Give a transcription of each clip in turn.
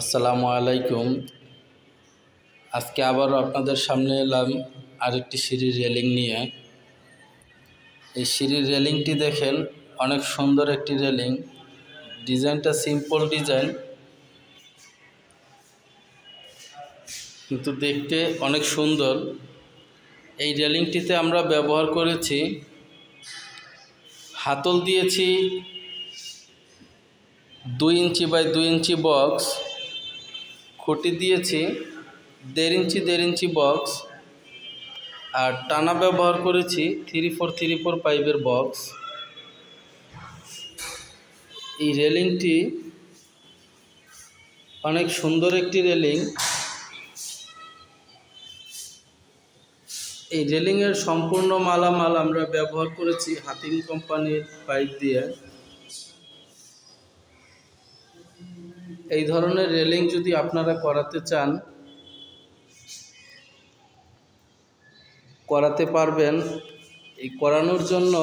আসসালামু আলাইকুম। আজকে আবার আপনাদের সামনে এলাম আরেকটি সিঁড়ির রেলিং নিয়ে। এই সিঁড়ির রেলিংটি দেখেন, অনেক সুন্দর একটি রেলিং। ডিজাইনটা সিম্পল ডিজাইন, কিন্তু দেখতে অনেক সুন্দর। এই রেলিংটিতে আমরা ব্যবহার করেছি, হাতল দিয়েছি 2 ইঞ্চি বাই 2 ইঞ্চি বক্স, খুঁটি দিয়েছি 1.5 ইঞ্চি বক্স, আর টানা ব্যবহার করেছি 3434 পাইপের বক্স। এই রেলিংটি অনেক সুন্দর একটি রেলিং। এই রেলিংয়ের সম্পূর্ণ মালামাল আমরা ব্যবহার করেছি হাতিং কোম্পানির পাইপ দিয়ে। এই ধরনের রেলিং যদি আপনারা করাতে চান, করাতে পারবেন। এই করানোর জন্য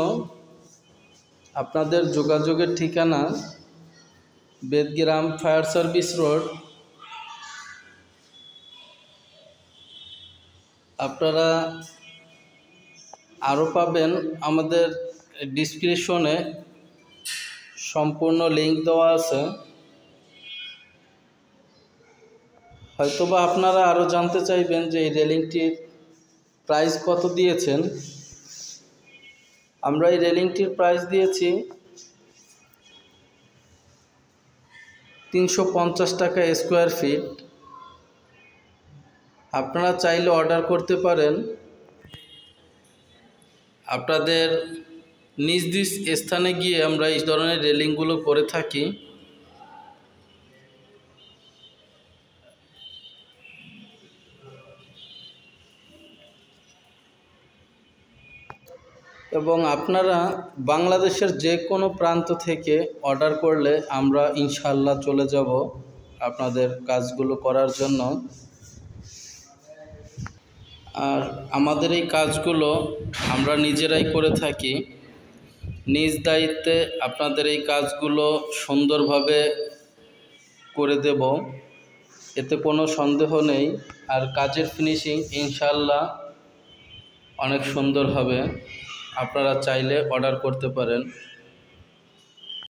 আপনাদের যোগাযোগের ঠিকানা বেদগ্রাম ফায়ার সার্ভিস রোড। আপনারা আরও পাবেন আমাদের ডিসক্রিপশনে, সম্পূর্ণ লিংক দেওয়া আছে। হয়তোবা আপনারা আরও জানতে চাইবেন যে এই রেলিংটির প্রাইস কত দিয়েছেন। আমরা এই রেলিংটির প্রাইস দিয়েছি 350 টাকা স্কোয়ার ফিট। আপনারা চাইলে অর্ডার করতে পারেন। আপনাদের নিজ নিজ স্থানে গিয়ে আমরা এই ধরনের রেলিংগুলো করে থাকি। এবং আপনারা বাংলাদেশের যে কোনো প্রান্ত থেকে অর্ডার করলে আমরা ইনশাআল্লাহ চলে যাব আপনাদের কাজগুলো করার জন্য। আর আমাদের এই কাজগুলো আমরা নিজেরাই করে থাকি, নিজ দায়িত্বে আপনাদের এই কাজগুলো সুন্দরভাবে করে দেব, এতে কোনো সন্দেহ নেই। আর কাজের ফিনিশিং ইনশাআল্লাহ অনেক সুন্দর হবে। আপনারা চাইলে অর্ডার করতে পারেন।